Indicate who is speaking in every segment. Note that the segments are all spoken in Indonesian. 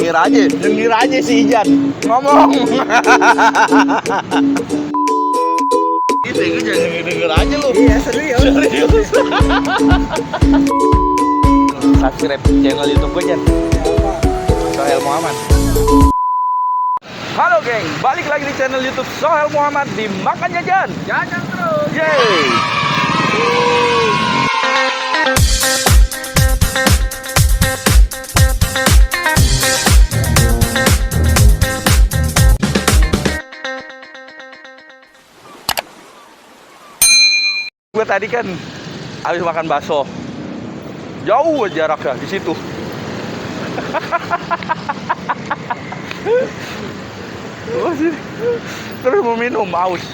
Speaker 1: nyengir aja si Ijan ngomong. Gitu gue jangan denger aja lu.
Speaker 2: Iya, serius.
Speaker 1: Subscribe channel YouTube gue, Jan. Sohel Muhammad. Halo geng, balik lagi di channel YouTube Sohel Muhammad di Makan Jajan.
Speaker 2: Jajan terus.
Speaker 1: Yeay. Gue tadi kan habis makan bakso, jauh jaraknya di situ. Terus mau minum, haus.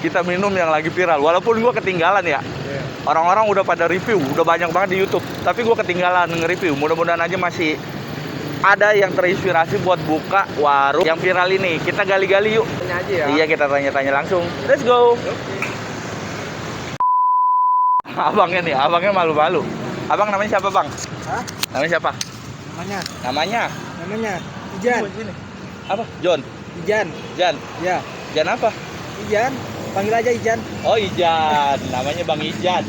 Speaker 1: Kita minum yang lagi viral, walaupun gue ketinggalan ya. Orang-orang udah pada review, udah banyak banget di YouTube. Tapi gue ketinggalan nge-review. Mudah-mudahan aja masih ada yang terinspirasi buat buka warung yang viral ini. Kita gali-gali yuk.
Speaker 2: Tanya aja ya.
Speaker 1: Iya, kita tanya-tanya langsung. Let's go. Abangnya nih, abangnya malu-malu. Abang namanya siapa, Bang?
Speaker 2: Hah?
Speaker 1: Namanya siapa?
Speaker 2: Namanya Ijan.
Speaker 1: Apa? John.
Speaker 2: Ijan.
Speaker 1: Jan.
Speaker 2: Ya,
Speaker 1: Jan apa?
Speaker 2: Ijan. Panggil aja Ijan.
Speaker 1: Oh, Ijan. Namanya Bang Ijan.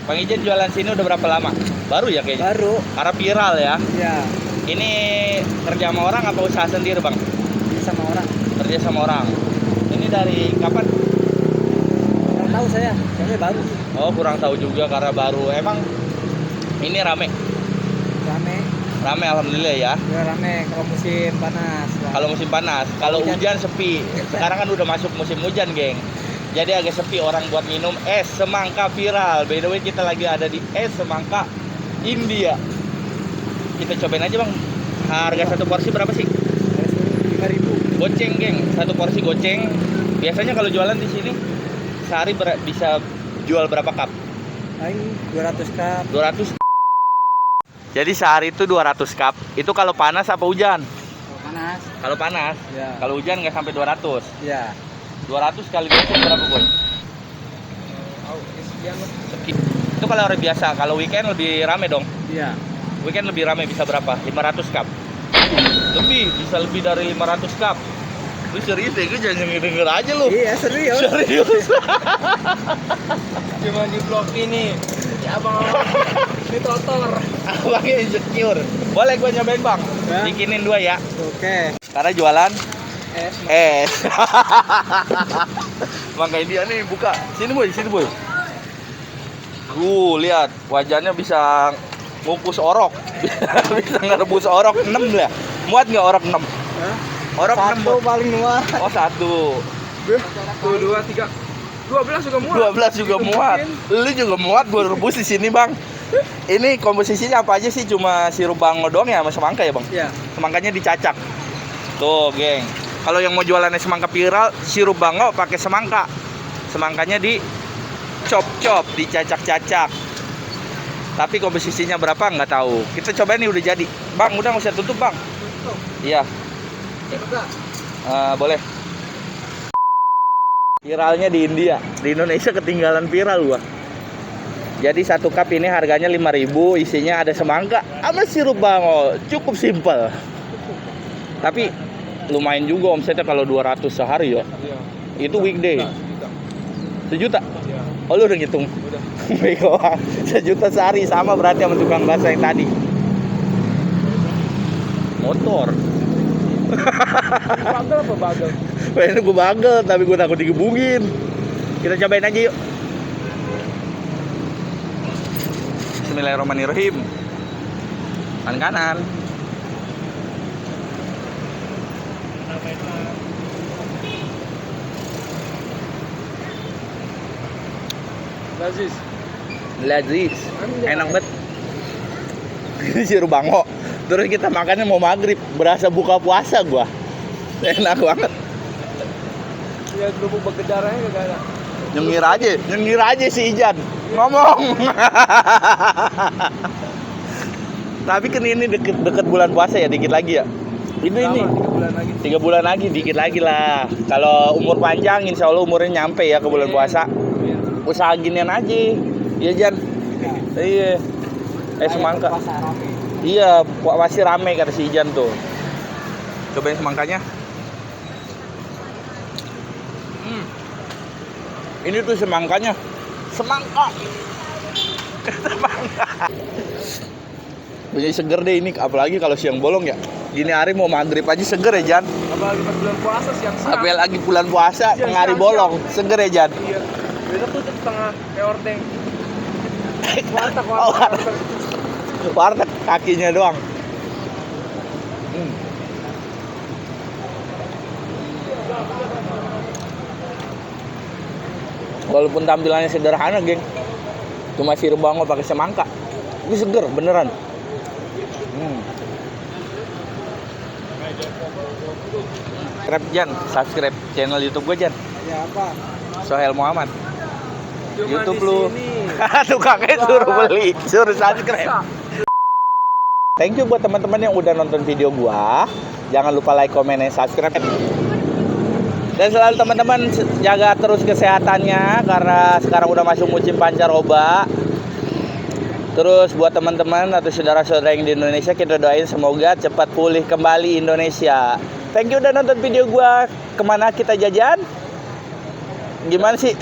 Speaker 1: Bang Ijan jualan sini udah berapa lama? Baru ya kayaknya?
Speaker 2: Baru.
Speaker 1: Karena viral ya.
Speaker 2: Ya,
Speaker 1: Ini kerja sama orang apa usaha sendiri, Bang?
Speaker 2: sama orang.
Speaker 1: Kerja sama orang. Ini dari kapan?
Speaker 2: Nggak tahu saya, kayaknya baru.
Speaker 1: Oh, kurang tahu juga karena baru. Emang ini rame?
Speaker 2: Rame.
Speaker 1: Rame alhamdulillah ya.
Speaker 2: Ya rame kalau musim panas.
Speaker 1: Kalau musim panas, kalau hujan sepi. Sekarang kan udah masuk musim hujan, geng. Jadi agak sepi orang buat minum es semangka viral. By the way, kita lagi ada di es semangka India. Kita cobain aja, Bang. Harga satu porsi berapa sih?
Speaker 2: 5.000.
Speaker 1: Goceng, geng. Satu porsi goceng. Biasanya kalau jualan di sini sehari bisa jual berapa cup?
Speaker 2: Paling 200 cup.
Speaker 1: 200. Jadi sehari itu 200 cup. Itu kalau panas apa hujan?
Speaker 2: Kalau panas.
Speaker 1: Kalau panas.
Speaker 2: Ya.
Speaker 1: Kalau hujan nggak sampai 200.
Speaker 2: Ya.
Speaker 1: 200 kali goceng berapa, Boy? Sekian. Itu kalau hari biasa. Kalau weekend lebih rame dong.
Speaker 2: Iya.
Speaker 1: Weekend lebih rame, bisa berapa? 500 cup. Lebih, bisa lebih dari 500 cup. Lu serius deh, gue jangan denger aja lu.
Speaker 2: Iya, serius.
Speaker 1: Serius.
Speaker 2: Cuma di vlog ini. Ya abang ini totor.
Speaker 1: Abangnya insecure. Boleh gue nyobain, Bang?
Speaker 2: Ya.
Speaker 1: Bikinin 2 ya.
Speaker 2: Oke.
Speaker 1: Karena jualan
Speaker 2: Es.
Speaker 1: es. Makanya dia nih buka. Sini, Boy, sini, Boy. Lihat, wajahnya bisa ngukus orok. Bisa ngerebus orok 6 lah. Muat nggak orok 6?
Speaker 2: Hah?
Speaker 1: Orok 6
Speaker 2: Satu paling muat.
Speaker 1: Oh, 1.
Speaker 2: Tuh 2, 3. 12 juga muat.
Speaker 1: 12 juga muat. Lu juga muat gue rebus di sini, Bang. Ini komposisinya apa aja sih? Cuma sirup bango doang ya sama semangka ya, Bang?
Speaker 2: Iya.
Speaker 1: Semangkanya dicacak. Tuh, geng. Kalau yang mau jualan semangka viral, sirup bango pakai semangka. Semangkanya di chop-chop, dicacak-cacak. Tapi komposisinya berapa nggak tahu. Kita cobain nih, udah jadi. Bang, udah nggak usah tutup, Bang. Iya. Boleh. Viralnya di India, di Indonesia ketinggalan viral gua. Jadi satu cup ini harganya 5.000, isinya ada semangka sama sirup bango, cukup simpel. Tapi lumayan juga omsetnya kalau 200 sehari ya. Itu weekday. Sejuta? Oh, lu udah ngitung? Udah. Bego. Sejuta sehari, sama berarti sama tukang bakso yang tadi. Motor.
Speaker 2: Bagel apa bagel?
Speaker 1: Pengen gue bagel, tapi gue takut digebungin. Kita cobain aja yuk. Bismillahirrahmanirrahim. Kanan. Lazis. Enak banget. Ini sirup bango. Terus kita makannya mau maghrib, berasa buka puasa gua. Enak banget.
Speaker 2: Ya kerupuk bergedaranya gak ada.
Speaker 1: Nyengir aja si Ijan ngomong. Tapi kan ini deket bulan puasa ya, dikit lagi ya. Ini 3 bulan lagi, dikit lagi lah. Kalau umur panjang, insya Allah umurnya nyampe ya ke bulan puasa. Usaha ginian aja, iya Jan. Iya. Semangka. Iya, masih rame kata si Ijan tuh. Cobain semangkanya. Ini tuh semangkanya. Semangka. Semangka. Punya seger deh ini, apalagi kalau siang bolong ya. Gini hari mau maghrib aja seger ya Jan.
Speaker 2: Apalagi pas bulan puasa siang-siang.
Speaker 1: Apalagi bulan puasa
Speaker 2: Siang,
Speaker 1: tengah hari
Speaker 2: siang,
Speaker 1: bolong, seger ya Jan.
Speaker 2: Iya. Besok tutup setengah kayak ordeng. Warteg.
Speaker 1: Warteg kakinya doang. Walaupun tampilannya sederhana, geng. Cuma sirup bawang pakai semangka. Ini seger beneran. Subscribe channel YouTube gue Jan.
Speaker 2: Ya apa?
Speaker 1: Sohel Muhammad.
Speaker 2: Cuma
Speaker 1: YouTube
Speaker 2: di
Speaker 1: lu.
Speaker 2: sini.
Speaker 1: Tukangnya suruh beli, suruh subscribe. Thank you buat teman-teman yang udah nonton video gua. Jangan lupa like, comment, dan subscribe. Dan selalu teman-teman jaga terus kesehatannya karena sekarang udah masuk musim pancaroba. Terus buat teman-teman atau saudara-saudara yang di Indonesia, kita doain semoga cepat pulih kembali Indonesia. Thank you udah nonton video gua. Kemana kita jajan? Gimana sih?